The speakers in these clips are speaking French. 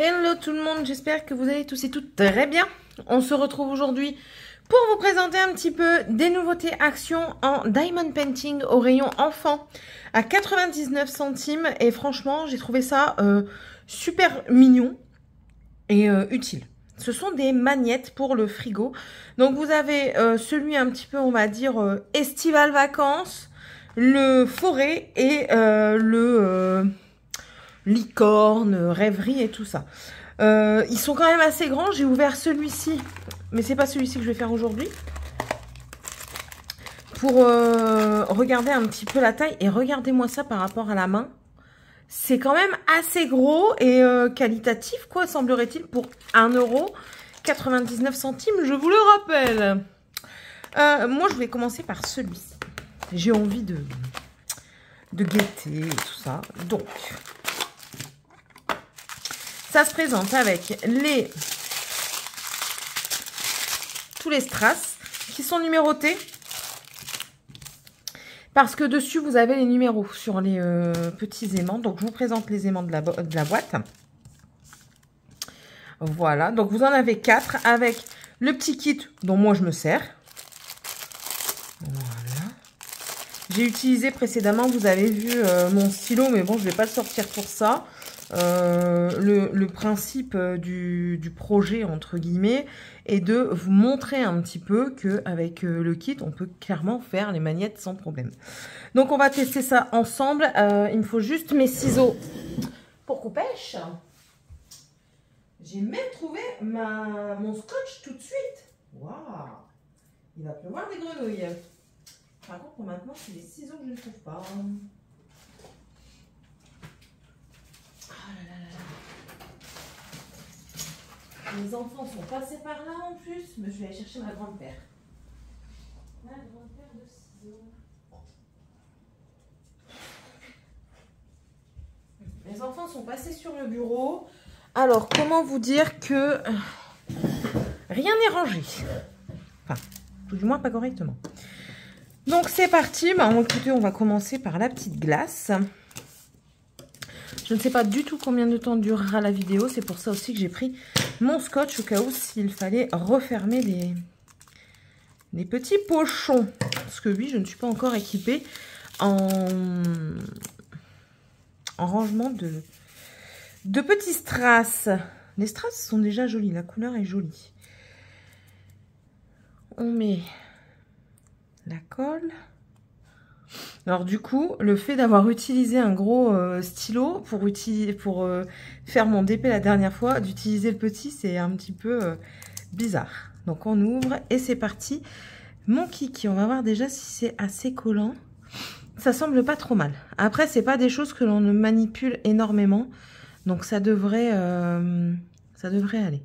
Hello tout le monde, j'espère que vous allez tous et toutes très bien. On se retrouve aujourd'hui pour vous présenter un petit peu des nouveautés Action en Diamond Painting au rayon enfant à 99 centimes. Et franchement, j'ai trouvé ça super mignon et utile. Ce sont des magnettes pour le frigo. Donc vous avez celui un petit peu, on va dire, estival vacances, le forêt et le... licorne, rêverie et tout ça. Ils sont quand même assez grands. J'ai ouvert celui-ci, mais c'est pas celui-ci que je vais faire aujourd'hui. Pour regarder un petit peu la taille. Et regardez-moi ça par rapport à la main. C'est quand même assez gros et qualitatif, quoi, semblerait-il, pour 1,99 €, je vous le rappelle. Moi, je vais commencer par celui-ci. J'ai envie de guetter et tout ça. Donc... ça se présente avec tous les strass qui sont numérotés. Parce que dessus, vous avez les numéros sur les petits aimants. Donc, je vous présente les aimants de la boîte. Voilà. Donc, vous en avez 4 avec le petit kit dont moi, je me sers. Voilà. J'ai utilisé précédemment, vous avez vu mon stylo, mais bon, je ne vais pas le sortir pour ça. Le principe du projet entre guillemets est de vous montrer un petit peu que avec le kit on peut clairement faire les magnettes sans problème. Donc on va tester ça ensemble. Il me faut juste mes ciseaux pour couper-pêche. J'ai même trouvé mon scotch tout de suite. Waouh, il va pleuvoir des grenouilles. Par contre pour maintenant c'est les ciseaux que je ne trouve pas. Les enfants sont passés par là en plus, mais je vais aller chercher ma grande paire. Ma grande paire de ciseaux. Les enfants sont passés sur le bureau. Alors, comment vous dire que rien n'est rangé. Enfin, tout du moins pas correctement. Donc, c'est parti. Bah, écoutez, on va commencer par la petite glace. Je ne sais pas du tout combien de temps durera la vidéo. C'est pour ça aussi que j'ai pris mon scotch au cas où s'il fallait refermer les petits pochons. Parce que oui, je ne suis pas encore équipée en rangement de petits strass. Les strass sont déjà jolis. La couleur est jolie. On met la colle. Alors du coup, le fait d'avoir utilisé un gros stylo pour faire mon DP la dernière fois, d'utiliser le petit, c'est un petit peu bizarre. Donc on ouvre et c'est parti. Mon kiki, on va voir déjà si c'est assez collant. Ça semble pas trop mal. Après, c'est pas des choses que l'on ne manipule énormément, donc ça devrait aller.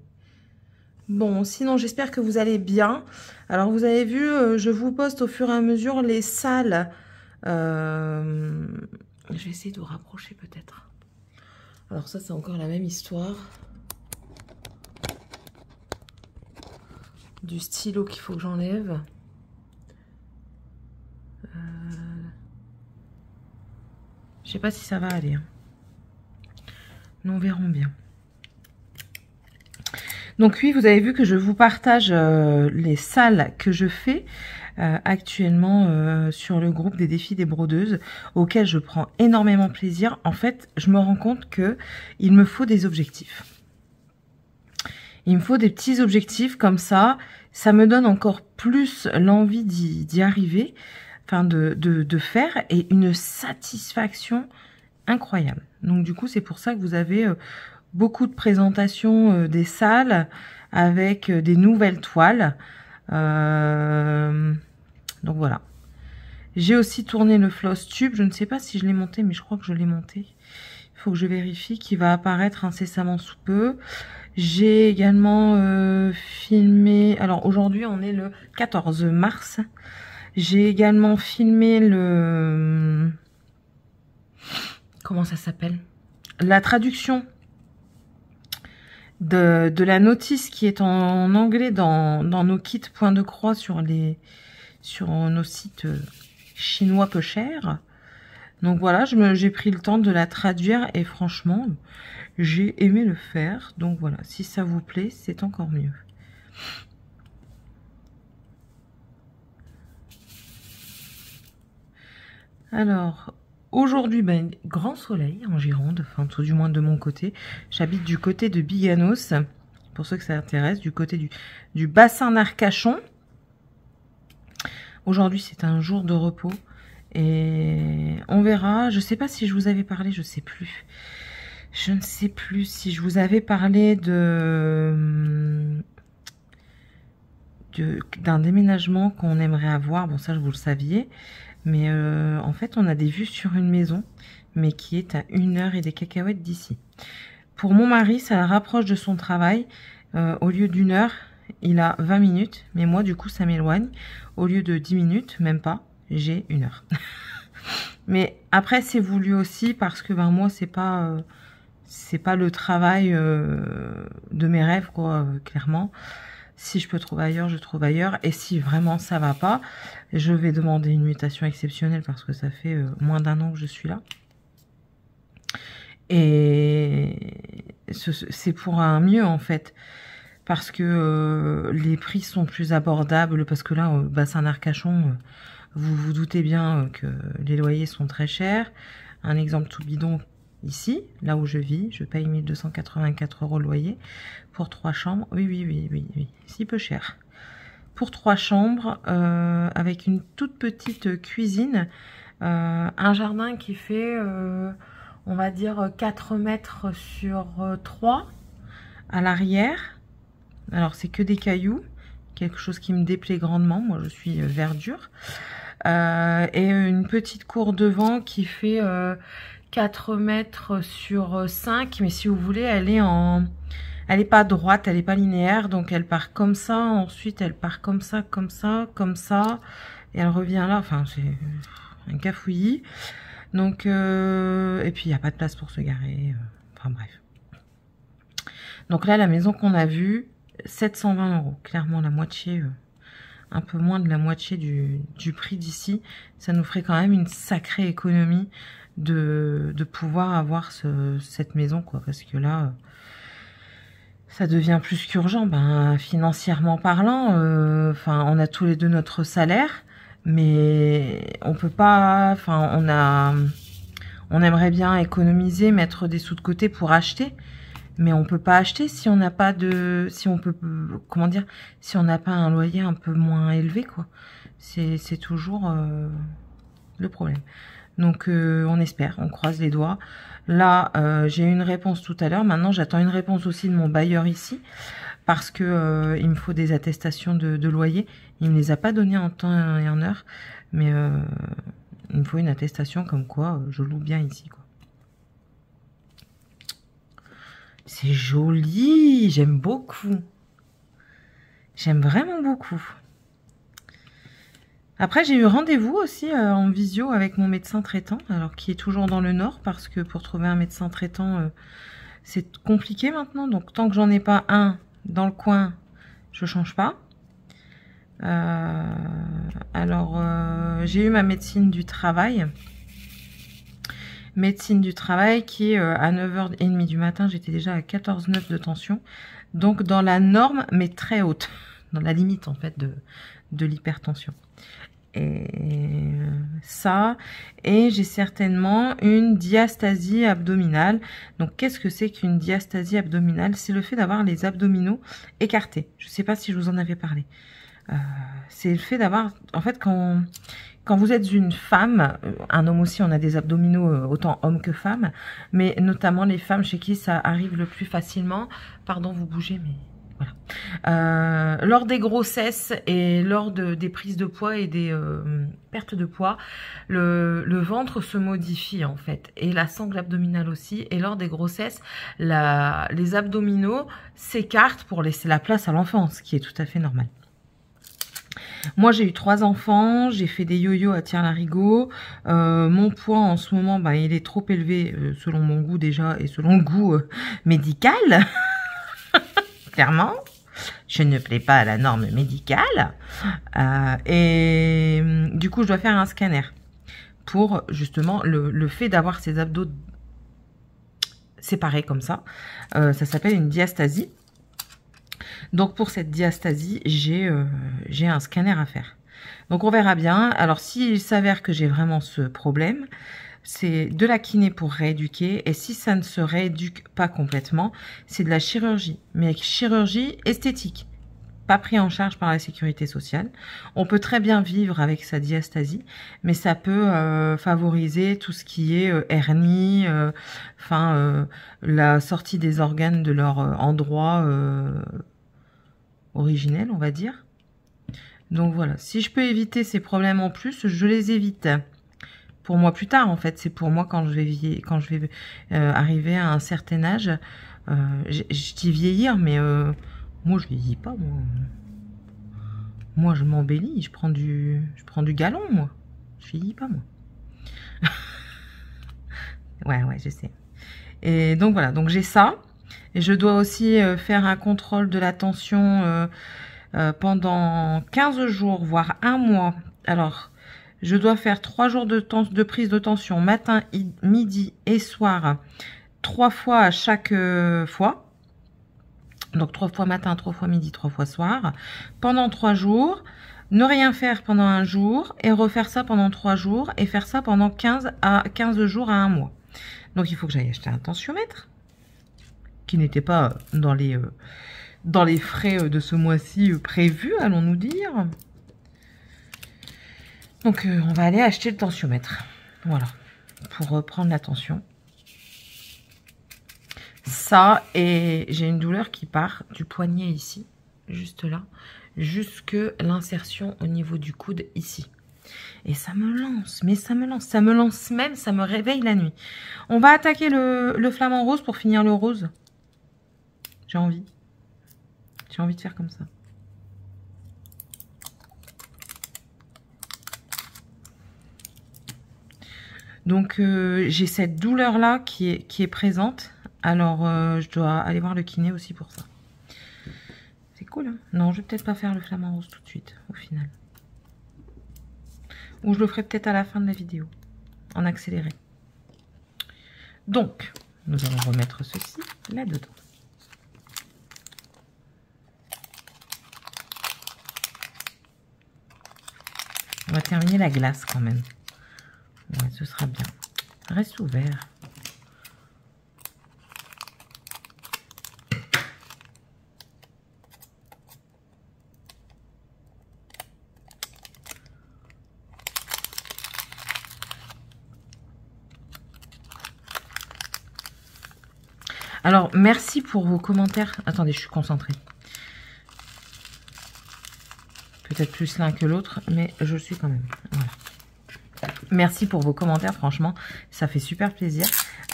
Bon, sinon j'espère que vous allez bien. Alors vous avez vu, je vous poste au fur et à mesure les salles. Je vais essayer de vous rapprocher peut-être. Alors ça c'est encore la même histoire. Du stylo qu'il faut que j'enlève. Je sais pas si ça va aller. Nous verrons bien. Donc oui, vous avez vu que je vous partage les salles que je fais actuellement sur le groupe des défis des brodeuses, auquel je prends énormément plaisir. En fait, je me rends compte que il me faut des objectifs. Il me faut des petits objectifs comme ça. Ça me donne encore plus l'envie d'y arriver, enfin de faire, et une satisfaction incroyable. Donc du coup, c'est pour ça que vous avez beaucoup de présentations des salles avec des nouvelles toiles. Donc voilà. J'ai aussi tourné le floss tube. Je ne sais pas si je l'ai monté, mais je crois que je l'ai monté. Il faut que je vérifie, qui va apparaître incessamment sous peu. J'ai également filmé... Alors aujourd'hui, on est le 14 mars. J'ai également filmé le... Comment ça s'appelle? La traduction de la notice qui est en anglais dans nos kits point de croix sur nos sites chinois peu chers. Donc voilà, j'ai pris le temps de la traduire et franchement, j'ai aimé le faire. Donc voilà, si ça vous plaît, c'est encore mieux. Alors, aujourd'hui, ben, grand soleil en Gironde, enfin tout du moins de mon côté. J'habite du côté de Biganos, pour ceux que ça intéresse, du côté du bassin d'Arcachon. Aujourd'hui, c'est un jour de repos. Et on verra. Je ne sais pas si je vous avais parlé, je ne sais plus. Je ne sais plus si je vous avais parlé d'un déménagement qu'on aimerait avoir. Bon, ça, vous le saviez. Mais en fait, on a des vues sur une maison, mais qui est à 1 heure et des cacahuètes d'ici. Pour mon mari, ça le rapproche de son travail. Au lieu d'1 heure, il a 20 minutes. Mais moi, du coup, ça m'éloigne. Au lieu de 10 minutes, même pas, j'ai 1 heure. Mais après, c'est voulu aussi parce que ben, moi, c'est pas le travail de mes rêves, quoi, clairement. Si je peux trouver ailleurs, je trouve ailleurs. Et si vraiment ça va pas, je vais demander une mutation exceptionnelle parce que ça fait moins d'1 an que je suis là. Et c'est pour un mieux, en fait. Parce que les prix sont plus abordables. Parce que là, au bassin d'Arcachon, vous vous doutez bien que les loyers sont très chers. Un exemple tout bidon, ici, là où je vis, je paye 1 284 € le loyer pour 3 chambres. Oui, si peu cher. Pour 3 chambres, avec une toute petite cuisine, un jardin qui fait, on va dire, 4 mètres sur 3 à l'arrière. Alors, c'est que des cailloux, quelque chose qui me déplaît grandement. Moi, je suis verdure. Et une petite cour devant qui fait 4 mètres sur 5, mais si vous voulez, elle est pas droite, elle est pas linéaire, donc elle part comme ça, ensuite elle part comme ça, comme ça, comme ça, et elle revient là, enfin c'est un cafouillis. Donc, et puis il n'y a pas de place pour se garer, enfin bref. Donc là, la maison qu'on a vue, 720 €, clairement la moitié, un peu moins de la moitié du prix d'ici. Ça nous ferait quand même une sacrée économie de pouvoir avoir cette maison, quoi, parce que là, ça devient plus qu'urgent, ben, financièrement parlant. Enfin, on a tous les deux notre salaire, mais on peut pas, enfin, on aimerait bien économiser, mettre des sous de côté pour acheter, mais on peut pas acheter si on n'a pas si on peut, comment dire, si on n'a pas un loyer un peu moins élevé, quoi. C'est toujours le problème. Donc on espère, on croise les doigts. Là, j'ai eu une réponse tout à l'heure. Maintenant, j'attends une réponse aussi de mon bailleur ici, parce que il me faut des attestations de loyer. Il me les a pas données en temps et en heure, mais il me faut une attestation comme quoi je loue bien ici, quoi. C'est joli, j'aime beaucoup. J'aime vraiment beaucoup. Après, j'ai eu rendez-vous aussi en visio avec mon médecin traitant, alors qui est toujours dans le Nord, parce que pour trouver un médecin traitant, c'est compliqué maintenant. Donc, tant que j'en ai pas un dans le coin, je change pas. Alors, j'ai eu ma médecine du travail. Médecine du travail qui est à 9h30 du matin, j'étais déjà à 14,9 de tension. Donc dans la norme, mais très haute. Dans la limite en fait de l'hypertension. Et ça, et j'ai certainement une diastasie abdominale. Donc qu'est-ce que c'est qu'une diastasie abdominale? C'est le fait d'avoir les abdominaux écartés. Je ne sais pas si je vous en avais parlé. C'est le fait d'avoir, en fait, quand vous êtes une femme, un homme aussi, on a des abdominaux autant hommes que femmes, mais notamment les femmes chez qui ça arrive le plus facilement. Pardon, vous bougez, mais voilà. Lors des grossesses et lors des prises de poids et des pertes de poids, le ventre se modifie en fait, et la sangle abdominale aussi. Et lors des grossesses, les abdominaux s'écartent pour laisser la place à l'enfant, ce qui est tout à fait normal. Moi, j'ai eu 3 enfants, j'ai fait des yo-yo à tire-larigot. Mon poids, en ce moment, bah, il est trop élevé, selon mon goût déjà, et selon le goût médical. Clairement, je ne plais pas à la norme médicale. Et du coup, je dois faire un scanner pour justement le fait d'avoir ces abdos séparés comme ça. Ça s'appelle une diastasie. Donc pour cette diastasie, j'ai un scanner à faire. Donc on verra bien. Alors s'il s'avère que j'ai vraiment ce problème, c'est de la kiné pour rééduquer. Et si ça ne se rééduque pas complètement, c'est de la chirurgie. Mais chirurgie esthétique, pas pris en charge par la sécurité sociale. On peut très bien vivre avec sa diastasie, mais ça peut favoriser tout ce qui est hernie, la sortie des organes de leur endroit originel, on va dire. Donc voilà, si je peux éviter ces problèmes en plus, je les évite. Pour moi plus tard, en fait, c'est pour moi quand je vais arriver à un certain âge. Je dis vieillir, mais moi je vieillis pas, moi. Moi je m'embellis, je prends du galon, moi. Je vieillis pas, moi. ouais, je sais. Et donc voilà, donc j'ai ça. Et je dois aussi faire un contrôle de la tension pendant 15 jours, voire un mois. Alors, je dois faire 3 jours de prise de tension, matin, midi et soir, 3 fois à chaque fois. Donc 3 fois matin, 3 fois midi, 3 fois soir. Pendant 3 jours, ne rien faire pendant un jour et refaire ça pendant 3 jours et faire ça pendant 15 jours à un mois. Donc il faut que j'aille acheter un tensiomètre qui n'était pas dans les frais de ce mois-ci prévus, allons-nous dire. Donc on va aller acheter le tensiomètre. Voilà, pour reprendre la tension. Ça, et j'ai une douleur qui part du poignet ici, juste là, jusque l'insertion au niveau du coude ici. Et ça me lance, mais ça me lance même, ça me réveille la nuit. On va attaquer le flamant rose pour finir le rose. J'ai envie de faire comme ça. Donc j'ai cette douleur là qui est présente. Alors je dois aller voir le kiné aussi pour ça. C'est cool, hein? Non, je vais peut-être pas faire le flamant rose tout de suite au final. Ou je le ferai peut-être à la fin de la vidéo, en accéléré. Donc, nous allons remettre ceci là-dedans. On va terminer la glace quand même. Ouais, ce sera bien. Reste ouvert. Alors, merci pour vos commentaires. Attendez, je suis concentrée. Peut-être plus l'un que l'autre, mais je suis quand même. Voilà. Merci pour vos commentaires, franchement, ça fait super plaisir.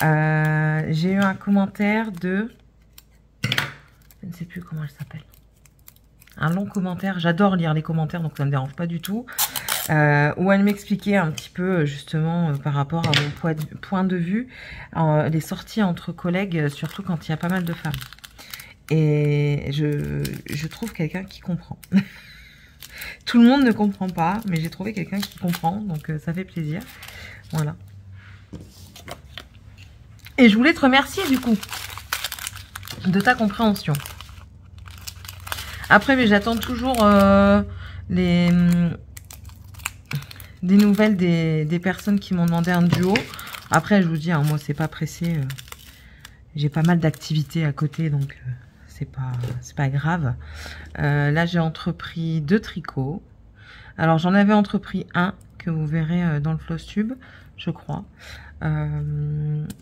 J'ai eu un commentaire de... Je ne sais plus comment elle s'appelle. Un long commentaire. J'adore lire les commentaires, donc ça ne me dérange pas du tout. Où elle m'expliquait un petit peu, justement, par rapport à mon point de vue, les sorties entre collègues, surtout quand il y a pas mal de femmes. Et je trouve quelqu'un qui comprend. Tout le monde ne comprend pas, mais j'ai trouvé quelqu'un qui comprend, donc ça fait plaisir. Voilà. Et je voulais te remercier, du coup, de ta compréhension. Après, mais j'attends toujours des nouvelles des personnes qui m'ont demandé un duo. Après, je vous dis, hein, moi, c'est pas pressé. J'ai pas mal d'activités à côté, donc c'est pas grave. Là, j'ai entrepris 2 tricots. Alors, j'en avais entrepris un que vous verrez dans le Flosstube, je crois.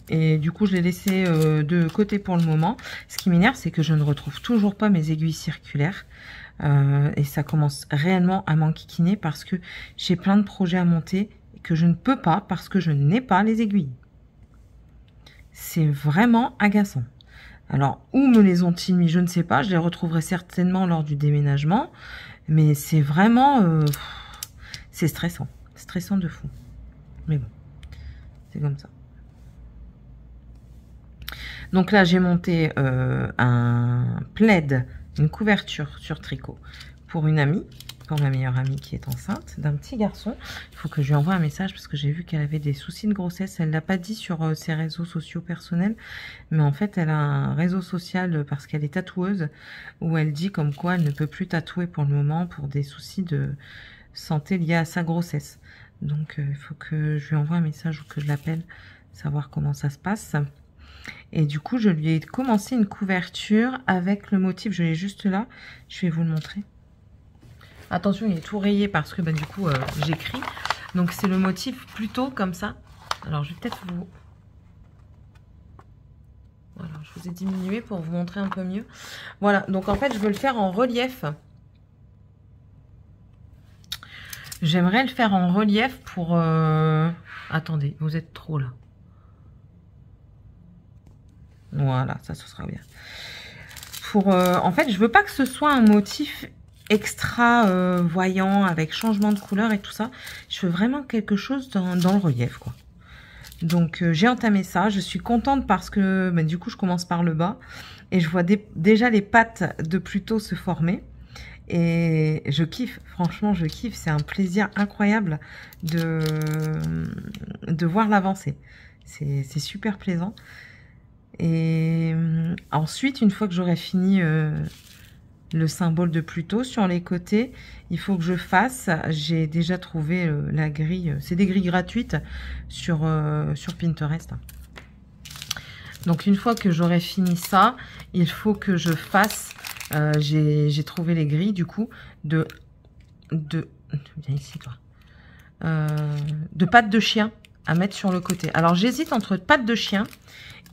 Et du coup, je l'ai laissé de côté pour le moment. Ce qui m'énerve, c'est que je ne retrouve toujours pas mes aiguilles circulaires. Et ça commence réellement à m'enquiquiner parce que j'ai plein de projets à monter et que je ne peux pas parce que je n'ai pas les aiguilles. C'est vraiment agaçant. Alors, où me les ont-ils mis? Je ne sais pas. Je les retrouverai certainement lors du déménagement. Mais c'est vraiment... c'est stressant. Stressant de fou. Mais bon, c'est comme ça. Donc là, j'ai monté un plaid, une couverture sur tricot pour une amie. pour ma meilleure amie qui est enceinte d'un petit garçon. Il faut que je lui envoie un message parce que j'ai vu qu'elle avait des soucis de grossesse. Elle ne l'a pas dit sur ses réseaux sociaux personnels, mais en fait elle a un réseau social parce qu'elle est tatoueuse où elle dit comme quoi elle ne peut plus tatouer pour le moment pour des soucis de santé liés à sa grossesse. Donc il faut que je lui envoie un message ou que je l'appelle, savoir comment ça se passe. Et du coup, je lui ai commencé une couverture avec le motif. Je l'ai juste là. Je vais vous le montrer. Attention, il est tout rayé parce que du coup, j'écris. Donc, c'est le motif plutôt comme ça. Alors, je vais peut-être vous... Voilà, je vous ai diminué pour vous montrer un peu mieux. Voilà, donc en fait, je veux le faire en relief. J'aimerais le faire en relief pour... Attendez, vous êtes trop là. Voilà, ça, ce sera bien. Pour, en fait, je veux pas que ce soit un motif extra voyant avec changement de couleur et tout ça. Je veux vraiment quelque chose dans le relief, quoi. Donc, j'ai entamé ça. Je suis contente parce que, du coup, je commence par le bas. Et je vois déjà les pattes de Pluto se former. Et je kiffe, franchement, je kiffe. C'est un plaisir incroyable de voir l'avancée. C'est super plaisant. Et ensuite, une fois que j'aurai fini le symbole de Pluto sur les côtés, il faut que je fasse, j'ai déjà trouvé la grille, c'est des grilles gratuites sur Pinterest. Donc une fois que j'aurai fini ça, il faut que je fasse, j'ai trouvé les grilles du coup, viens ici toi, de pattes de chien à mettre sur le côté. Alors j'hésite entre pattes de chien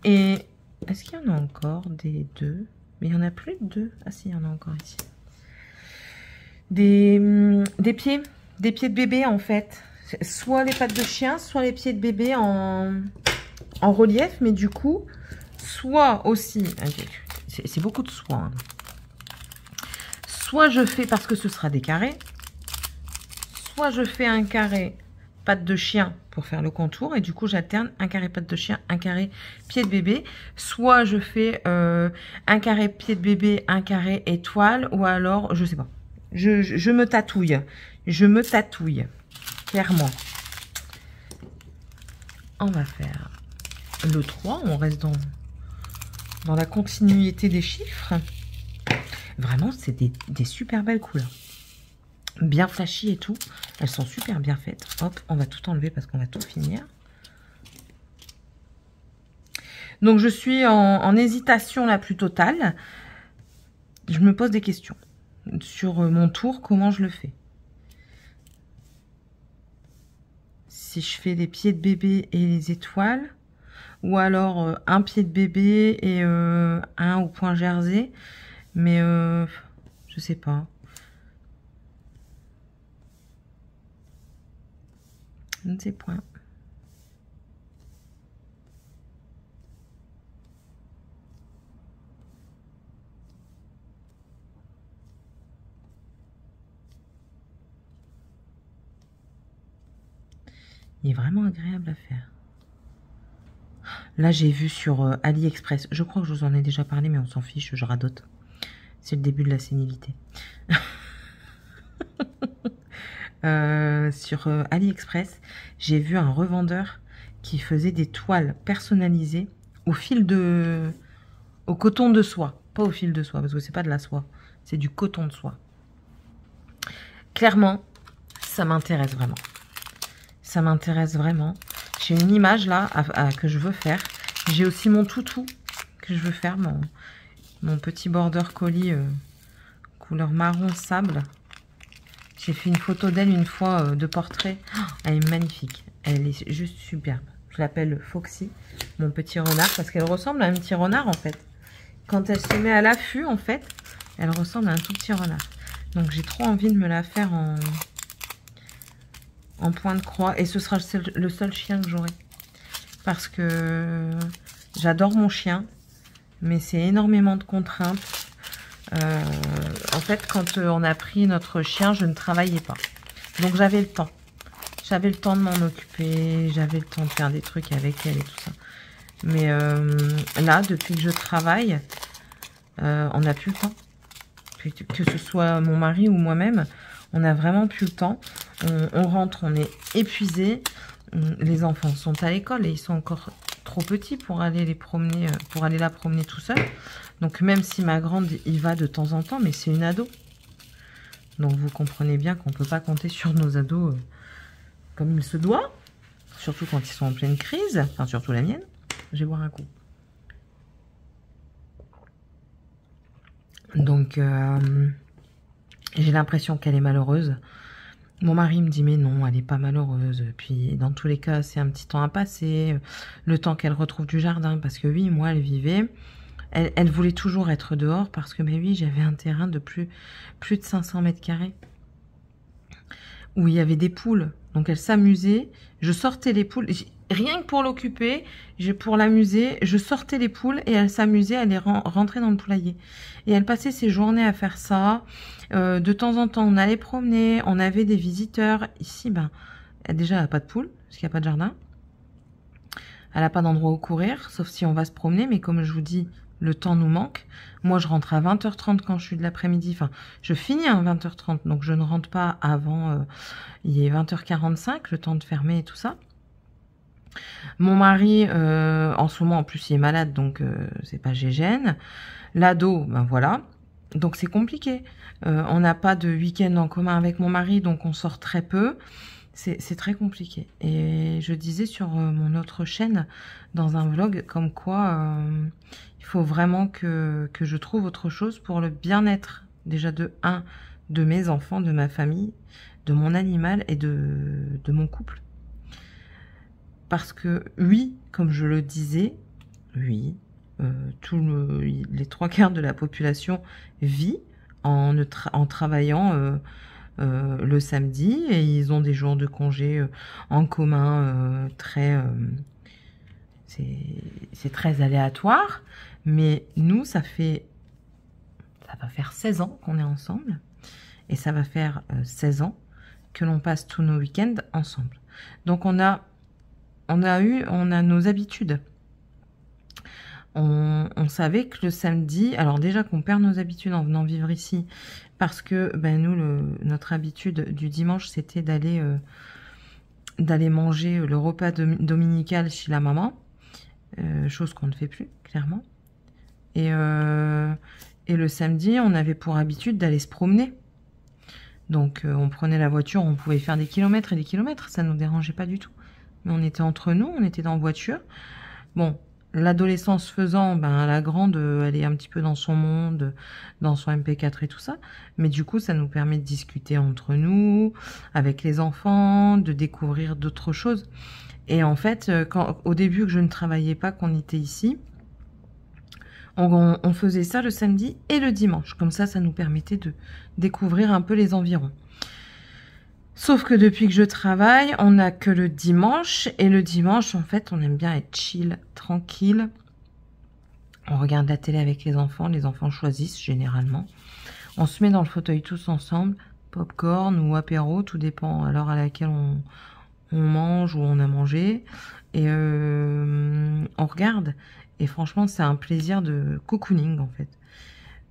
et... Est-ce qu'il y en a encore des deux? Mais il n'y en a plus de deux. Ah si, il y en a encore ici. Des pieds de bébé en fait. Soit les pattes de chien, soit les pieds de bébé en relief. Mais du coup, soit aussi... C'est beaucoup de soie. Hein. Soit je fais, parce que ce sera des carrés, soit je fais un carré patte de chien pour faire le contour et du coup j'alterne un carré patte de chien, un carré pied de bébé, soit je fais un carré pied de bébé, un carré étoile, ou alors je sais pas, je me tatouille, clairement. On va faire le 3, on reste dans la continuité des chiffres. Vraiment c'est des super belles couleurs, bien flashy et tout. Elles sont super bien faites. Hop, on va tout enlever parce qu'on va tout finir. Donc, je suis en hésitation la plus totale. Je me pose des questions sur mon tour, comment je le fais. Si je fais les pieds de bébé et les étoiles, ou alors un pied de bébé et un au point jersey. Mais je sais pas. Je ne sais point. Il est vraiment agréable à faire. Là, j'ai vu sur AliExpress. Je crois que je vous en ai déjà parlé, mais on s'en fiche, je radote. C'est le début de la sénilité. Sur AliExpress, j'ai vu un revendeur qui faisait des toiles personnalisées au coton de soie. Pas au fil de soie, parce que c'est pas de la soie, c'est du coton de soie. Clairement, ça m'intéresse vraiment. Ça m'intéresse vraiment. J'ai une image là que je veux faire. J'ai aussi mon toutou que je veux faire, mon petit border collie couleur marron sable. J'ai fait une photo d'elle une fois de portrait. Oh, elle est magnifique. Elle est juste superbe. Je l'appelle Foxy, mon petit renard, parce qu'elle ressemble à un petit renard en fait. Quand elle se met à l'affût, en fait, elle ressemble à un tout petit renard. Donc j'ai trop envie de me la faire en point de croix. Et ce sera le seul chien que j'aurai. Parce que j'adore mon chien, mais c'est énormément de contraintes. En fait, quand on a pris notre chien, je ne travaillais pas. Donc, j'avais le temps. J'avais le temps de m'en occuper. J'avais le temps de faire des trucs avec elle et tout ça. Mais là, depuis que je travaille, on n'a plus le temps. Que ce soit mon mari ou moi-même, On n'a vraiment plus le temps. On rentre, on est épuisé. Les enfants sont à l'école et ils sont encore trop petits pour aller les promener, pour aller la promener tout seul. Donc même si ma grande y va de temps en temps, mais c'est une ado. Donc vous comprenez bien qu'on ne peut pas compter sur nos ados comme il se doit. Surtout quand ils sont en pleine crise. Enfin surtout la mienne. Je vais boire un coup. Donc j'ai l'impression qu'elle est malheureuse. Mon mari me dit mais non, elle n'est pas malheureuse. Puis dans tous les cas, c'est un petit temps à passer. Le temps qu'elle retrouve du jardin. Parce que oui, moi, elle vivait. Elle voulait toujours être dehors parce que, mais oui, j'avais un terrain de plus de 500 mètres carrés où il y avait des poules. Donc elle s'amusait. Je sortais les poules. Rien que pour l'occuper, pour l'amuser, je sortais les poules et elle s'amusait, elle les rentrait dans le poulailler. Et elle passait ses journées à faire ça. De temps en temps, on allait promener, on avait des visiteurs. Ici, ben, déjà, elle n'a pas de poules, parce qu'il n'y a pas de jardin. Elle n'a pas d'endroit où courir, sauf si on va se promener. Mais comme je vous dis, le temps nous manque. Moi, je rentre à 20h30 quand je suis de l'après-midi. Enfin, je finis à 20h30, donc je ne rentre pas avant... il est 20h45, le temps de fermer et tout ça. Mon mari, en ce moment, en plus, il est malade, donc c'est pas gégène. L'ado, ben voilà. Donc c'est compliqué. On n'a pas de week-end en commun avec mon mari, donc on sort très peu. C'est très compliqué. Et je disais sur mon autre chaîne, dans un vlog, comme quoi il faut vraiment que je trouve autre chose pour le bien-être, déjà de mes enfants, de ma famille, de mon animal et de mon couple. Parce que oui, comme je le disais, oui, les 3/4 de la population vit en travaillant le samedi et ils ont des jours de congé en commun c'est très aléatoire. Mais nous, ça va faire 16 ans qu'on est ensemble et ça va faire 16 ans que l'on passe tous nos week-ends ensemble. Donc on a nos habitudes. On savait que le samedi, alors déjà qu'on perd nos habitudes en venant vivre ici, parce que ben nous, notre habitude du dimanche, c'était d'aller manger le repas dominical chez la maman, chose qu'on ne fait plus, clairement. Et le samedi, on avait pour habitude d'aller se promener. Donc on prenait la voiture, on pouvait faire des kilomètres et des kilomètres, ça ne nous dérangeait pas du tout. Mais on était entre nous, on était dans voiture. Bon, l'adolescence faisant, ben, la grande, elle est un petit peu dans son monde, dans son MP4 et tout ça. Mais du coup, ça nous permet de discuter entre nous, avec les enfants, de découvrir d'autres choses. Et en fait, au début que je ne travaillais pas, qu'on était ici, on faisait ça le samedi et le dimanche. Comme ça nous permettait de découvrir un peu les environs. Sauf que depuis que je travaille, on n'a que le dimanche. Et le dimanche, en fait, on aime bien être chill, tranquille. On regarde la télé avec les enfants choisissent généralement. On se met dans le fauteuil tous ensemble, popcorn ou apéro, tout dépend à l'heure à laquelle on mange ou on a mangé. Et on regarde. Et franchement, c'est un plaisir de cocooning, en fait.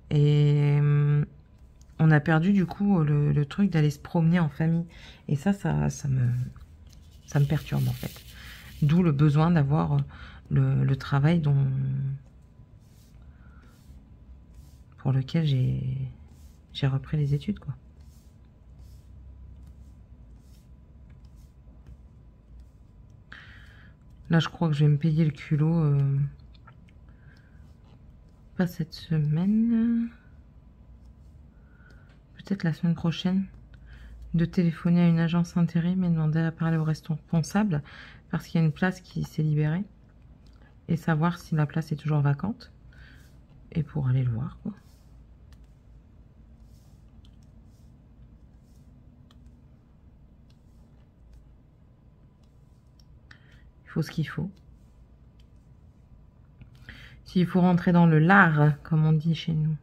Et on a perdu, du coup, le truc d'aller se promener en famille. Et ça me perturbe, en fait. D'où le besoin d'avoir le travail pour lequel j'ai repris les études, quoi. Là, je crois que je vais me payer le culot... pas cette semaine, peut-être la semaine prochaine, de téléphoner à une agence intérim et demander à parler au responsable parce qu'il y a une place qui s'est libérée et savoir si la place est toujours vacante et pour aller le voir, quoi. Il faut ce qu'il faut. S'il faut rentrer dans le lard, comme on dit chez nous,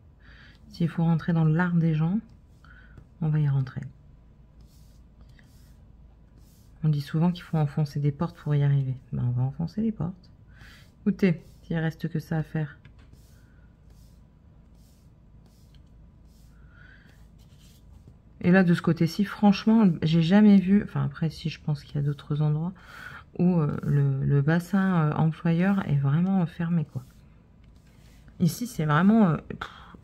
s'il faut rentrer dans le lard des gens, on va y rentrer. On dit souvent qu'il faut enfoncer des portes pour y arriver. Ben, on va enfoncer les portes. Écoutez, s'il reste que ça à faire. Et là, de ce côté-ci, franchement, j'ai jamais vu... Enfin, après, si, je pense qu'il y a d'autres endroits où le bassin employeur est vraiment fermé, quoi. Ici, c'est vraiment...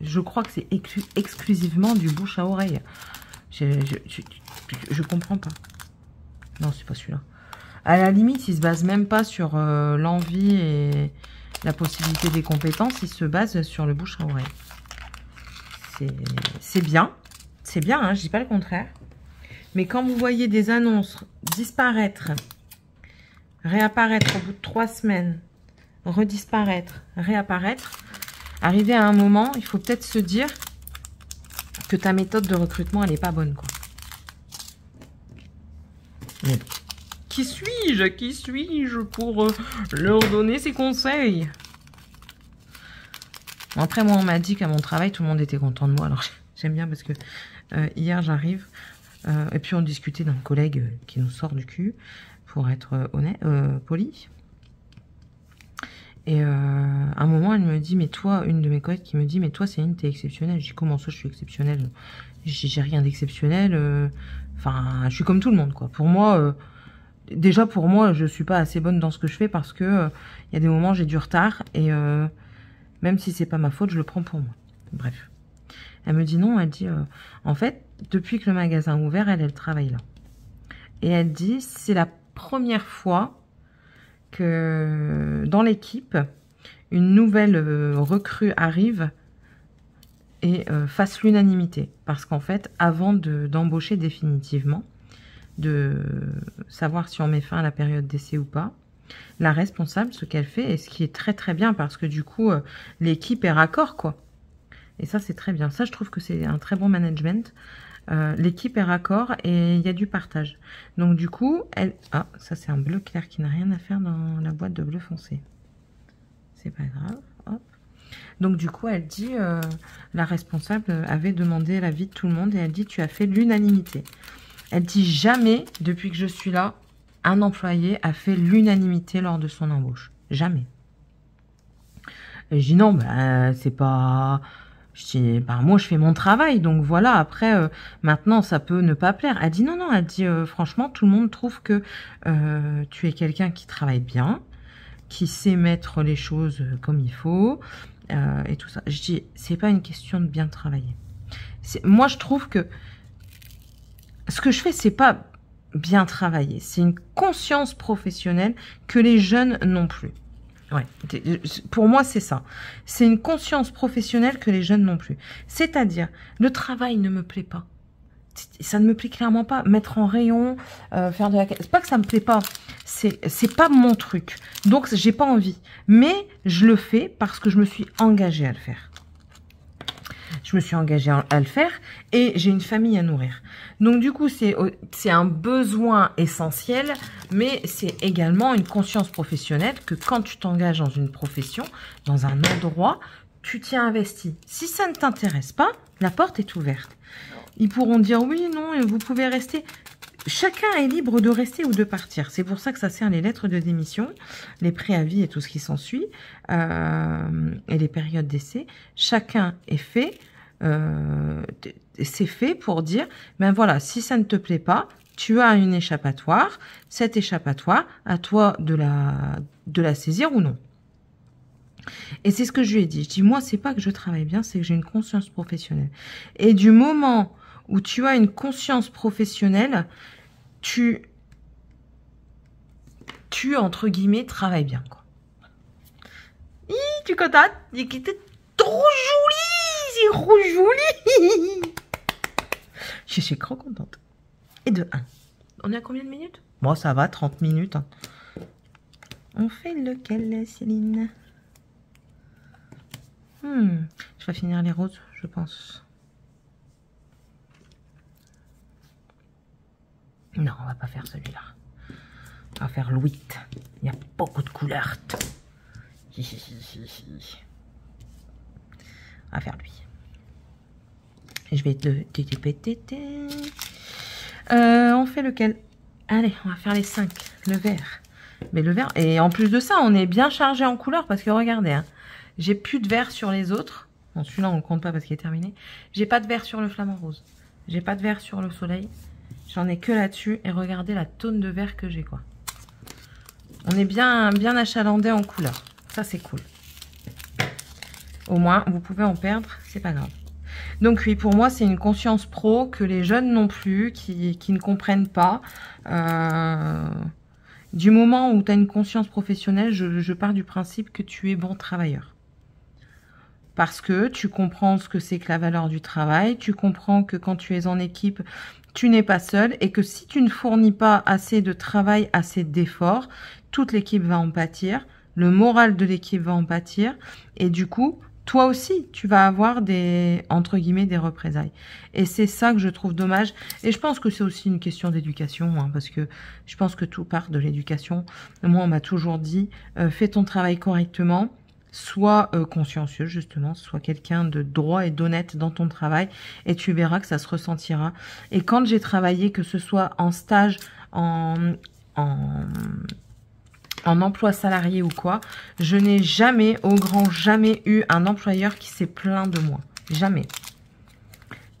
je crois que c'est exclusivement du bouche à oreille. Je comprends pas. Non, c'est pas celui-là. À la limite, il se base même pas sur l'envie et la possibilité des compétences. Il se base sur le bouche à oreille. C'est bien. C'est bien, hein, je dis pas le contraire. Mais quand vous voyez des annonces disparaître, réapparaître au bout de 3 semaines, redisparaître, réapparaître, arrivé à un moment, il faut peut-être se dire que ta méthode de recrutement, elle n'est pas bonne, quoi. Mais bon. Qui suis-je pour leur donner ces conseils? Bon, après, moi, on m'a dit qu'à mon travail, tout le monde était content de moi. Alors, j'aime bien parce que hier, j'arrive et puis on discutait d'un collègue qui nous sort du cul, pour être honnête, poli. Et à un moment, elle me dit, mais toi, une de mes collègues qui me dit, mais toi, Céline, t'es exceptionnelle. Je dis, comment ça, je suis exceptionnelle? J'ai rien d'exceptionnel. Enfin, je suis comme tout le monde, quoi. Pour moi, déjà, pour moi, je suis pas assez bonne dans ce que je fais parce que il y a des moments, j'ai du retard. Et même si c'est pas ma faute, je le prends pour moi. Bref. Elle me dit non, elle dit, en fait, depuis que le magasin est ouvert, elle travaille là. Et elle dit, c'est la première fois que dans l'équipe, une nouvelle recrue arrive et fasse l'unanimité. Parce qu'en fait, avant d'embaucher définitivement, de savoir si on met fin à la période d'essai ou pas, la responsable, ce qu'elle fait, et ce qui est très très bien, parce que du coup, l'équipe est raccord, quoi. Et ça, c'est très bien. Ça, je trouve que c'est un très bon management. L'équipe est raccord et il y a du partage. Donc du coup, elle... Ah, ça c'est un bleu clair qui n'a rien à faire dans la boîte de bleu foncé. C'est pas grave. Hop. Donc du coup, elle dit, la responsable avait demandé l'avis de tout le monde et elle dit, tu as fait l'unanimité. Elle dit, jamais, depuis que je suis là, un employé a fait l'unanimité lors de son embauche. Jamais. Et je dis, non, bah, c'est pas... Je dis, bah, moi, je fais mon travail, donc voilà, après, maintenant, ça peut ne pas plaire. Elle dit, non, non, elle dit, franchement, tout le monde trouve que tu es quelqu'un qui travaille bien, qui sait mettre les choses comme il faut, et tout ça. Je dis, c'est pas une question de bien travailler. Moi, je trouve que ce que je fais, c'est pas bien travailler. C'est une conscience professionnelle que les jeunes n'ont plus. Ouais, pour moi, c'est ça. C'est une conscience professionnelle que les jeunes n'ont plus. C'est-à-dire, le travail ne me plaît pas. Ça ne me plaît clairement pas. Mettre en rayon, faire de la... C'est pas que ça me plaît pas. C'est pas mon truc. Donc, j'ai pas envie. Mais je le fais parce que je me suis engagée à le faire. Je me suis engagée à le faire et j'ai une famille à nourrir. Donc du coup, c'est un besoin essentiel, mais c'est également une conscience professionnelle que quand tu t'engages dans une profession, dans un endroit, tu t'y investis. Si ça ne t'intéresse pas, la porte est ouverte. Ils pourront dire oui, non, vous pouvez rester. Chacun est libre de rester ou de partir. C'est pour ça que ça sert les lettres de démission, les préavis et tout ce qui s'ensuit, et les périodes d'essai. Chacun est fait, c'est fait pour dire, ben voilà, si ça ne te plaît pas, tu as une échappatoire. Cette échappatoire, à toi de la saisir ou non. Et c'est ce que je lui ai dit. Je dis, moi, c'est pas que je travaille bien, c'est que j'ai une conscience professionnelle. Et du moment où tu as une conscience professionnelle, tu entre guillemets, travailles bien, quoi. Tu es contente? C'est trop joli! C'est trop joli! Je suis trop contente. Et de 1. On est à combien de minutes? Bon, ça va, 30 minutes. Hein. On fait lequel, Céline? Je vais finir les roses, je pense. Non, on va pas faire celui-là. On va faire le 8. Il y a beaucoup de couleurs. On va faire lui. Je vais te... on fait lequel? Allez, on va faire les 5. Le vert. Mais le vert... Et en plus de ça, on est bien chargé en couleurs parce que regardez, hein, j'ai plus de vert sur les autres. Bon, celui-là, on le compte pas parce qu'il est terminé. J'ai pas de vert sur le flamant rose. J'ai pas de verre sur le soleil. J'en ai que là-dessus. Et regardez la tonne de verre que j'ai, quoi. On est bien achalandé en couleur. Ça, c'est cool. Au moins, vous pouvez en perdre. C'est pas grave. Donc oui, pour moi, c'est une conscience pro que les jeunes non plus, qui ne comprennent pas. Du moment où tu as une conscience professionnelle, je pars du principe que tu es bon travailleur. Parce que tu comprends ce que c'est que la valeur du travail, tu comprends que quand tu es en équipe, tu n'es pas seul et que si tu ne fournis pas assez de travail, assez d'efforts, toute l'équipe va en pâtir, le moral de l'équipe va en pâtir et du coup, toi aussi, tu vas avoir des, entre guillemets, des représailles. Et c'est ça que je trouve dommage. Et je pense que c'est aussi une question d'éducation, hein, parce que je pense que tout part de l'éducation. Moi, on m'a toujours dit, fais ton travail correctement, sois consciencieux, justement, sois quelqu'un de droit et d'honnête dans ton travail, et tu verras que ça se ressentira. Et quand j'ai travaillé, que ce soit en stage, en emploi salarié ou quoi, je n'ai jamais, au grand jamais, eu un employeur qui s'est plaint de moi. Jamais.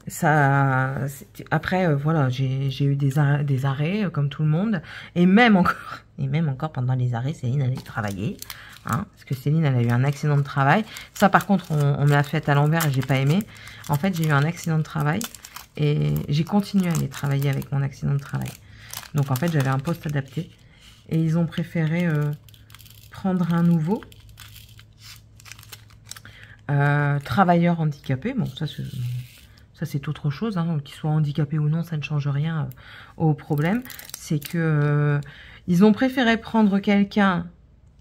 Ça, après, voilà, j'ai eu des arrêts, comme tout le monde. Et même encore pendant les arrêts, Céline allait travailler. Hein, parce que Céline, elle a eu un accident de travail. Ça, par contre, on me l'a fait à l'envers et j'ai pas aimé. En fait, j'ai eu un accident de travail. Et j'ai continué à aller travailler avec mon accident de travail. Donc, en fait, j'avais un poste adapté. Et ils ont préféré prendre un nouveau travailleur handicapé. Bon, ça c'est autre chose. Hein. Qu'il soit handicapé ou non, ça ne change rien au problème. C'est que ils ont préféré prendre quelqu'un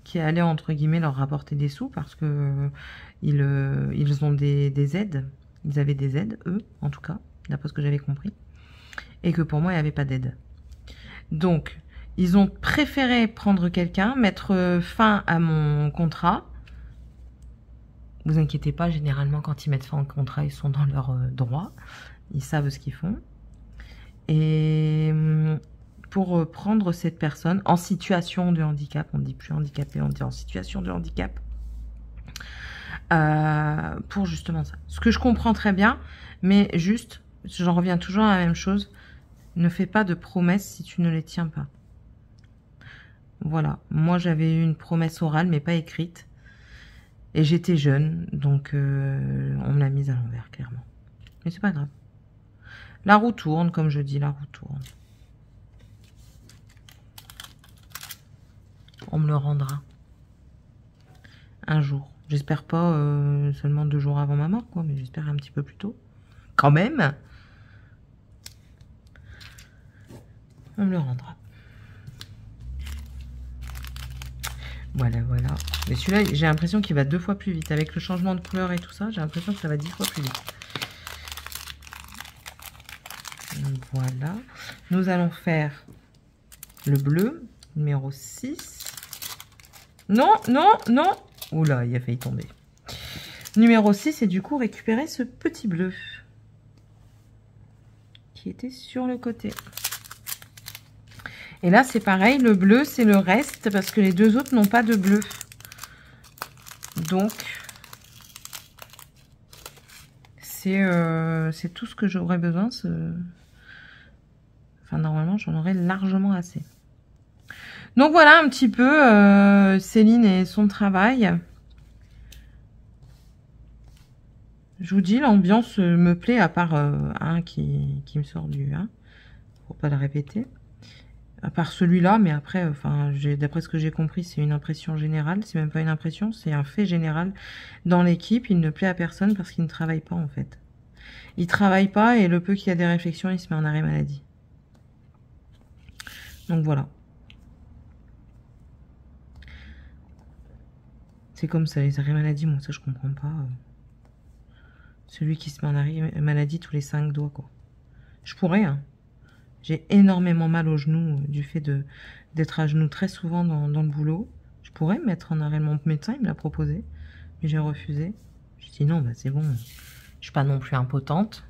qui allait, entre guillemets, leur rapporter des sous parce que ils ont des aides. Ils avaient des aides, eux, en tout cas, d'après ce que j'avais compris. Et que pour moi, il n'y avait pas d'aide. Donc, ils ont préféré prendre quelqu'un, mettre fin à mon contrat. Vous inquiétez pas, généralement, quand ils mettent fin au contrat, ils sont dans leur droit. Ils savent ce qu'ils font. Et pour prendre cette personne en situation de handicap, on ne dit plus handicapé, on dit en situation de handicap, pour justement ça. Ce que je comprends très bien, mais juste, j'en reviens toujours à la même chose, ne fais pas de promesses si tu ne les tiens pas. Voilà, moi j'avais eu une promesse orale mais pas écrite et j'étais jeune donc on me l'a mise à l'envers clairement. Mais c'est pas grave. La roue tourne comme je dis, la roue tourne. On me le rendra un jour. J'espère pas seulement 2 jours avant ma mort quoi, mais j'espère un petit peu plus tôt. Quand même. On me le rendra. Voilà, voilà. Mais celui-là, j'ai l'impression qu'il va 2 fois plus vite. Avec le changement de couleur et tout ça, j'ai l'impression que ça va 10 fois plus vite. Donc, voilà. Nous allons faire le bleu, numéro 6. Non, non, non. Oula, il a failli tomber. Numéro 6, et du coup, récupérer ce petit bleu qui était sur le côté. Et là, c'est pareil, le bleu, c'est le reste, parce que les 2 autres n'ont pas de bleu. Donc, c'est tout ce que j'aurais besoin. Enfin, normalement, j'en aurais largement assez. Donc, voilà un petit peu Céline et son travail. Je vous dis, l'ambiance me plaît, à part un qui me sort du... Hein, pour pas le répéter. À part celui-là, mais après, enfin, d'après ce que j'ai compris, c'est une impression générale. C'est même pas une impression, c'est un fait général. Dans l'équipe, il ne plaît à personne parce qu'il ne travaille pas, en fait. Il travaille pas et le peu qu'il y a des réflexions, il se met en arrêt maladie. Donc voilà. C'est comme ça, les arrêts maladie, moi, ça, je comprends pas. Celui qui se met en arrêt maladie tous les 5 doigts, quoi. Je pourrais, hein. J'ai énormément mal aux genoux du fait d'être à genoux très souvent dans le boulot. Je pourrais me mettre en arrêt. Mon médecin, il me l'a proposé, mais j'ai refusé. J'ai dit non, bah c'est bon. Je suis pas non plus impotente.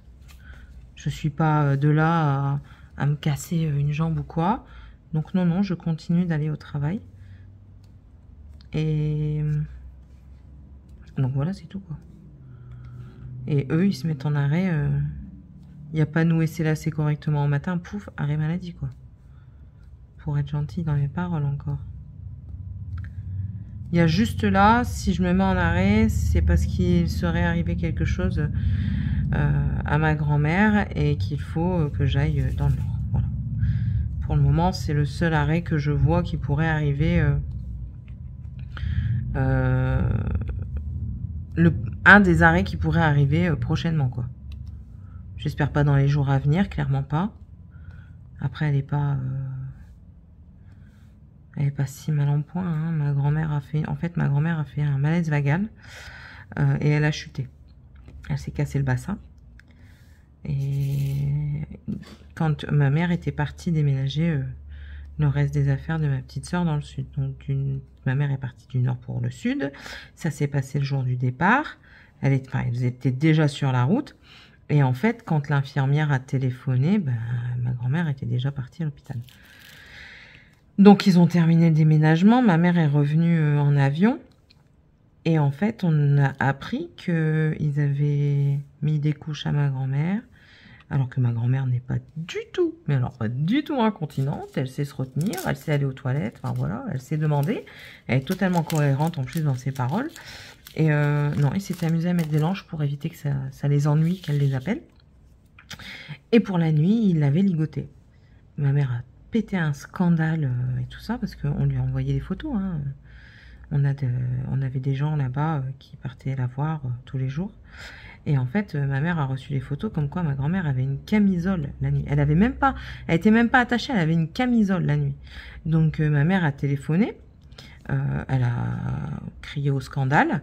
Je suis pas de là à me casser une jambe ou quoi. Donc non, non, je continue d'aller au travail. Et donc voilà, c'est tout quoi. Et eux, ils se mettent en arrêt Il n'y a pas noué ses lacets correctement au matin, pouf, arrêt maladie, quoi. Pour être gentil dans mes paroles encore. Il y a juste là, si je me mets en arrêt, c'est parce qu'il serait arrivé quelque chose à ma grand-mère et qu'il faut que j'aille dans le Nord. Voilà. Pour le moment, c'est le seul arrêt que je vois qui pourrait arriver. Un des arrêts qui pourrait arriver prochainement, quoi. J'espère pas dans les jours à venir, clairement pas. Après, elle est pas si mal en point. Hein. Ma grand-mère a fait, un malaise vagal et elle a chuté. Elle s'est cassé le bassin. Et quand ma mère était partie déménager le reste des affaires de ma petite sœur dans le sud. Donc ma mère est partie du nord pour le sud. Ça s'est passé le jour du départ. Ils étaient déjà sur la route. Et en fait, quand l'infirmière a téléphoné, ma grand-mère était déjà partie à l'hôpital. Donc ils ont terminé le déménagement. Ma mère est revenue en avion. Et en fait, on a appris qu'ils avaient mis des couches à ma grand-mère. Alors que ma grand-mère n'est pas du tout, mais alors pas du tout incontinente. Elle sait se retenir, elle sait aller aux toilettes, enfin voilà, elle sait demander. Elle est totalement cohérente en plus dans ses paroles. Et non, il s'était amusé à mettre des langes pour éviter que ça les ennuie, qu'elle les appelle. Et pour la nuit, il l'avait ligoté. Ma mère a pété un scandale et tout ça, parce qu'on lui a envoyé des photos. Hein. On avait des gens là-bas qui partaient la voir tous les jours. Et en fait, ma mère a reçu les photos comme quoi ma grand-mère avait une camisole la nuit. Elle était même pas attachée, elle avait une camisole la nuit. Donc ma mère a téléphoné, elle a crié au scandale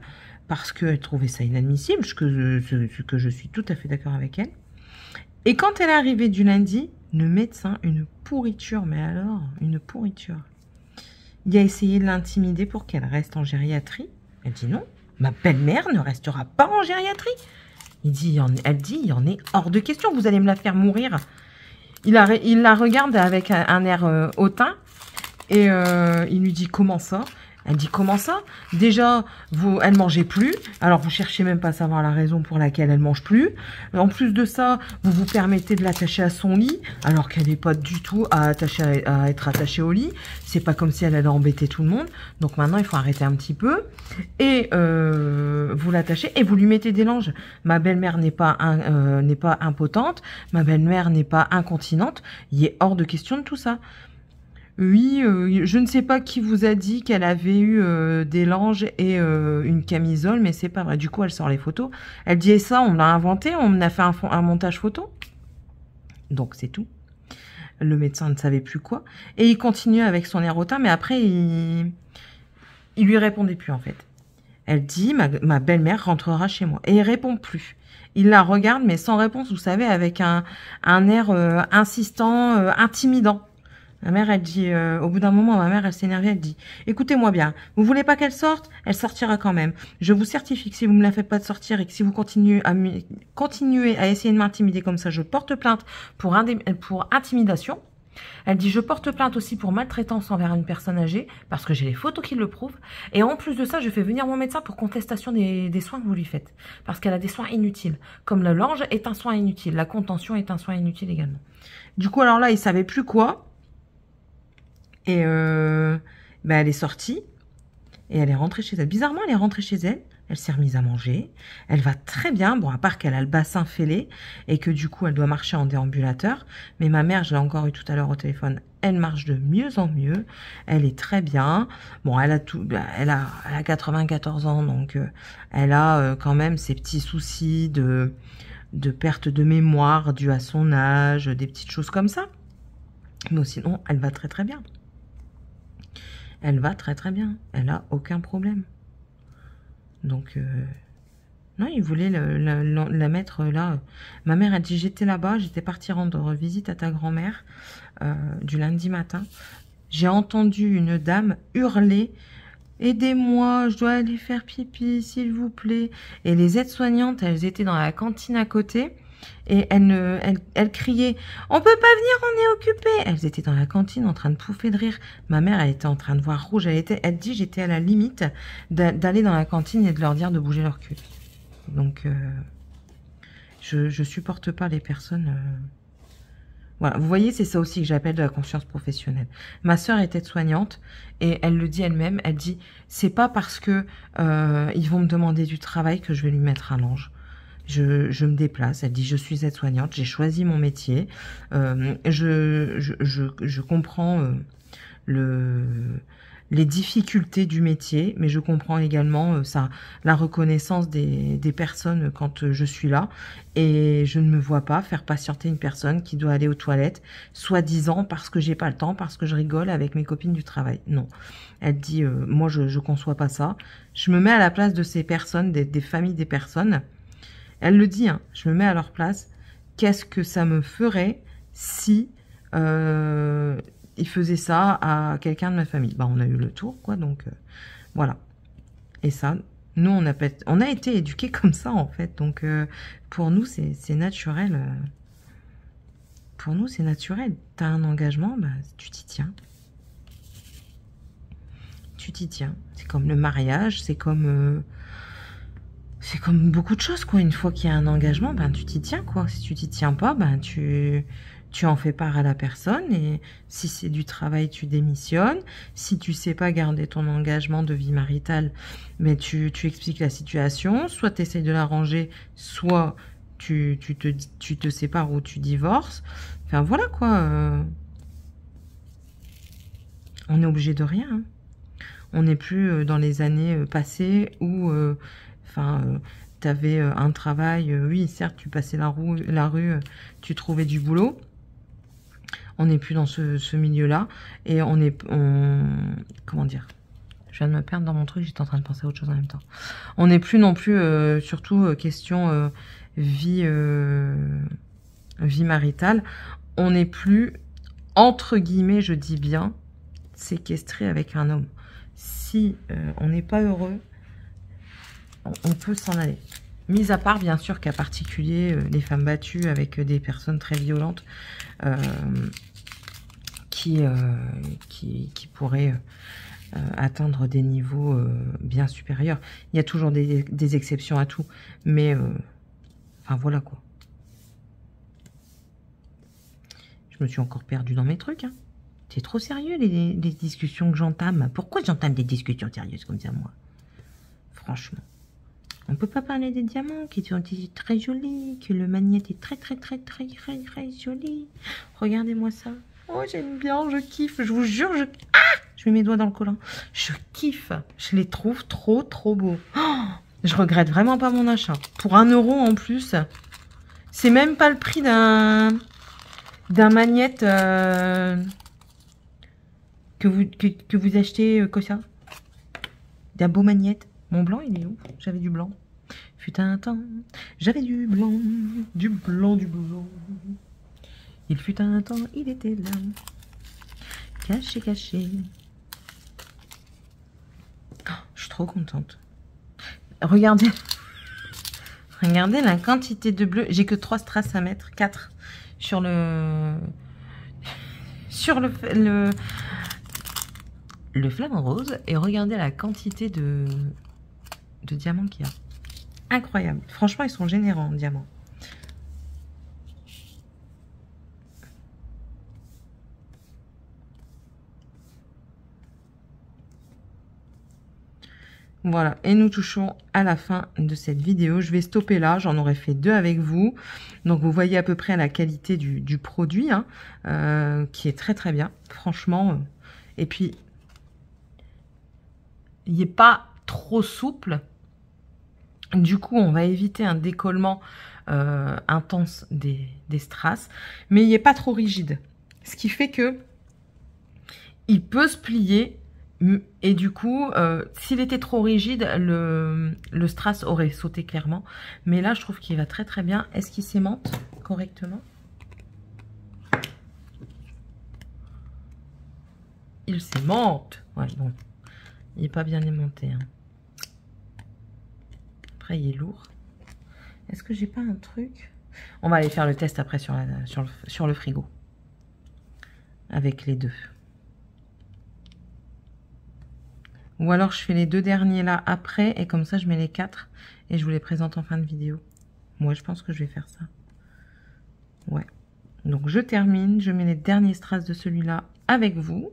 parce qu'elle trouvait ça inadmissible, ce que je suis tout à fait d'accord avec elle. Et quand elle est arrivée du lundi, le médecin, une pourriture, mais alors, une pourriture. Il a essayé de l'intimider pour qu'elle reste en gériatrie. Elle dit non, ma belle-mère ne restera pas en gériatrie. Elle dit, il y en est hors de question, vous allez me la faire mourir. Il la regarde avec un air hautain et il lui dit, comment ça? Elle dit, comment ça? Déjà, elle mangeait plus, alors vous cherchez même pas à savoir la raison pour laquelle elle mange plus. En plus de ça, vous vous permettez de l'attacher à son lit, alors qu'elle n'est pas du tout à être attachée au lit. C'est pas comme si elle allait embêter tout le monde. Donc maintenant, il faut arrêter un petit peu. Et vous l'attachez et vous lui mettez des langes. Ma belle-mère n'est pas impotente, ma belle-mère n'est pas incontinente. Il est hors de question de tout ça. Oui, je ne sais pas qui vous a dit qu'elle avait eu des langes et une camisole, mais c'est pas vrai. Du coup, elle sort les photos. Elle dit, et ça, on l'a inventé, on a fait un montage photo. Donc, c'est tout. Le médecin ne savait plus quoi. Et il continue avec son air hautain, mais après, il lui répondait plus, en fait. Elle dit, ma belle-mère rentrera chez moi. Et il répond plus. Il la regarde, mais sans réponse, vous savez, avec un air insistant, intimidant. Ma mère, elle dit, au bout d'un moment, ma mère, elle s'énervait, elle dit, écoutez-moi bien, vous voulez pas qu'elle sorte? Elle sortira quand même. Je vous certifie que si vous me la faites pas de sortir et que si vous continuez à essayer de m'intimider comme ça, je porte plainte pour intimidation. Elle dit, je porte plainte aussi pour maltraitance envers une personne âgée, parce que j'ai les photos qui le prouvent. Et en plus de ça, je fais venir mon médecin pour contestation des soins que vous lui faites. Parce qu'elle a des soins inutiles. Comme la lange est un soin inutile. La contention est un soin inutile également. Du coup, alors là, il savait plus quoi. Et elle est sortie et elle est rentrée chez elle. Bizarrement, elle est rentrée chez elle. Elle s'est remise à manger. Elle va très bien. Bon, à part qu'elle a le bassin fêlé et que du coup, elle doit marcher en déambulateur. Mais ma mère, je l'ai encore eu tout à l'heure au téléphone, elle marche de mieux en mieux. Elle est très bien. Bon, elle a 94 ans, donc elle a quand même ses petits soucis de perte de mémoire due à son âge, des petites choses comme ça. Mais sinon, elle va très très bien. Elle va très très bien. Elle a aucun problème. Donc, non, il voulait la mettre là. Ma mère a dit, j'étais là-bas, j'étais partie rendre visite à ta grand-mère du lundi matin. J'ai entendu une dame hurler, aidez-moi, je dois aller faire pipi, s'il vous plaît. Et les aides-soignantes, elles étaient dans la cantine à côté. Et elle criait, on peut pas venir, on est occupé. Elles étaient dans la cantine en train de pouffer de rire. Ma mère, elle était en train de voir rouge. Elle dit, j'étais à la limite d'aller dans la cantine et de leur dire de bouger leur cul. Donc, Je supporte pas les personnes... Voilà, vous voyez, c'est ça aussi que j'appelle de la conscience professionnelle. Ma sœur est aide-soignante et elle le dit elle-même, elle dit, c'est pas parce que ils vont me demander du travail que je vais lui mettre un linge. Je me déplace, elle dit, je suis aide-soignante, j'ai choisi mon métier, je comprends les difficultés du métier, mais je comprends également la reconnaissance des personnes quand je suis là. Et je ne me vois pas faire patienter une personne qui doit aller aux toilettes, soi-disant parce que j'ai pas le temps, parce que je rigole avec mes copines du travail. Non. Elle dit, moi je conçois pas ça. Je me mets à la place de ces personnes, des familles des personnes. Elle le dit, hein, je me mets à leur place. Qu'est-ce que ça me ferait si... il faisait ça à quelqu'un de ma famille. Bah, on a eu le tour, quoi, donc voilà. Et ça, nous, on a été éduqués comme ça, en fait. Donc, pour nous, c'est naturel. Pour nous, c'est naturel. Tu as un engagement, bah, tu t'y tiens. Tu t'y tiens. C'est comme le mariage, c'est comme beaucoup de choses, quoi. Une fois qu'il y a un engagement, ben, tu t'y tiens, quoi. Si tu t'y tiens pas, ben, tu en fais part à la personne. Et si c'est du travail, tu démissionnes. Si tu sais pas garder ton engagement de vie maritale, mais tu expliques la situation. Soit tu essayes de l'arranger, soit tu te sépares ou tu divorces. Enfin, voilà, quoi. On est obligé de rien, hein. On n'est plus dans les années passées où... tu avais un travail, oui, certes, tu passais la rue, tu trouvais du boulot. On n'est plus dans ce milieu-là. Et comment dire? Je viens de me perdre dans mon truc, j'étais en train de penser à autre chose en même temps. On n'est plus non plus, surtout, question vie maritale. On n'est plus, entre guillemets, je dis bien, séquestré avec un homme. Si on n'est pas heureux, on peut s'en aller. Mis à part, bien sûr, qu'à particulier, les femmes battues avec des personnes très violentes qui pourraient atteindre des niveaux bien supérieurs. Il y a toujours des exceptions à tout. Mais, enfin, voilà, quoi. Je me suis encore perdue dans mes trucs, hein. C'est trop sérieux, les discussions que j'entame. Pourquoi j'entame des discussions sérieuses comme ça, moi? Franchement. On peut pas parler des diamants qui sont très jolis, que le magnète est très joli. Regardez-moi ça. Oh, j'aime bien, je kiffe, je vous jure, je mets mes doigts dans le collant. Je kiffe, je les trouve trop beaux. Oh, je regrette vraiment pas mon achat. Pour 1 € en plus, c'est même pas le prix d'un magnète que vous achetez comme ça. D'un beau magnète. Mon blanc, il est où? J'avais du blanc. Fut un temps, j'avais du blanc. Il fut un temps, il était là. Caché. Oh, je suis trop contente. Regardez. Regardez la quantité de bleu. J'ai que 3 strass à mettre. 4 sur le flamant rose. Et regardez la quantité de diamants qu'il y a. Incroyable. Franchement, ils sont généreux en diamants. Voilà, et nous touchons à la fin de cette vidéo. Je vais stopper là, j'en aurais fait 2 avec vous. Donc vous voyez à peu près la qualité du produit, hein, qui est très bien, franchement. Et puis, il n'est pas trop souple. Du coup, on va éviter un décollement intense des strass, mais il n'est pas trop rigide. Ce qui fait que il peut se plier. Et du coup, s'il était trop rigide, le strass aurait sauté clairement. Mais là, je trouve qu'il va très bien. Est-ce qu'il s'aimante correctement? Il s'aimante. Ouais, bon. Il n'est pas bien aimanté. Hein. Après, il est lourd. Est-ce que j'ai pas un truc? On va aller faire le test après sur le frigo. Avec les 2. Ou alors je fais les 2 derniers là après et comme ça je mets les 4 et je vous les présente en fin de vidéo. Moi, je pense que je vais faire ça. Ouais. Donc, je termine. Je mets les derniers strass de celui-là avec vous.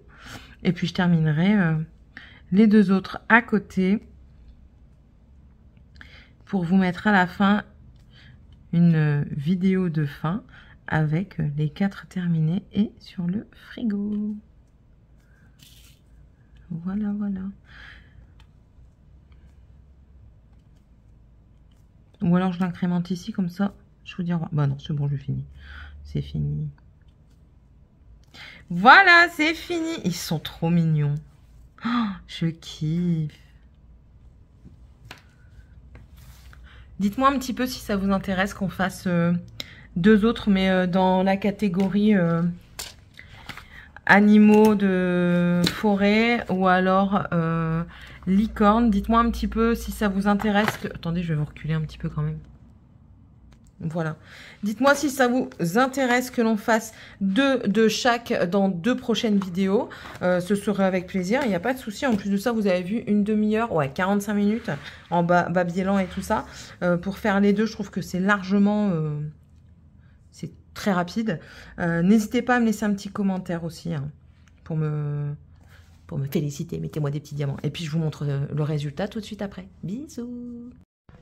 Et puis, je terminerai les deux autres à côté. Pour vous mettre à la fin une vidéo de fin avec les 4 terminés et sur le frigo. Voilà, voilà. Ou alors je l'incrémente ici, comme ça, je vous dis au revoir. Bah non, c'est bon, je finis. C'est fini. Voilà, c'est fini. Ils sont trop mignons. Oh, je kiffe. Dites-moi un petit peu si ça vous intéresse qu'on fasse deux autres, mais dans la catégorie animaux de forêt ou alors licorne. Dites-moi un petit peu si ça vous intéresse. Attendez, je vais vous reculer un petit peu quand même. Voilà. Dites-moi si ça vous intéresse que l'on fasse 2 de chaque dans 2 prochaines vidéos. Ce serait avec plaisir, il n'y a pas de souci. En plus de ça, vous avez vu une demi-heure, ouais, 45 minutes en babielant et tout ça. Pour faire les deux, je trouve que c'est largement... c'est très rapide. N'hésitez pas à me laisser un petit commentaire aussi hein, pour me féliciter. Mettez-moi des petits diamants. Et puis, je vous montre le résultat tout de suite après. Bisous.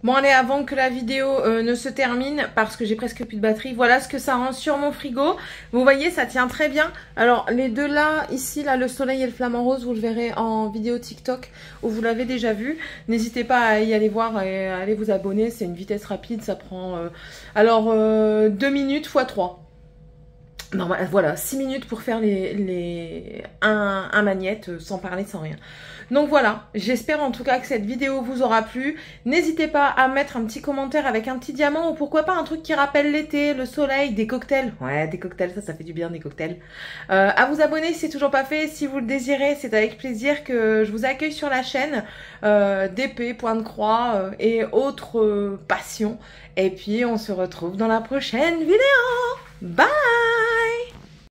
Bon allez, avant que la vidéo ne se termine, parce que j'ai presque plus de batterie, voilà ce que ça rend sur mon frigo. Vous voyez, ça tient très bien. Alors les deux là, ici, là, le soleil et le flamant rose, vous le verrez en vidéo TikTok, où vous l'avez déjà vu. N'hésitez pas à y aller voir et à aller vous abonner, c'est une vitesse rapide, ça prend... 2 minutes x 3. Non, bah, voilà, 6 minutes pour faire un magnète, sans parler, sans rien. Donc voilà, j'espère en tout cas que cette vidéo vous aura plu. N'hésitez pas à mettre un petit commentaire avec un petit diamant ou pourquoi pas un truc qui rappelle l'été, le soleil, des cocktails. Ouais, des cocktails, ça fait du bien, des cocktails. À vous abonner si c'est toujours pas fait. Si vous le désirez, c'est avec plaisir que je vous accueille sur la chaîne. D'épée, point de croix et autres passions. Et puis on se retrouve dans la prochaine vidéo. Bye!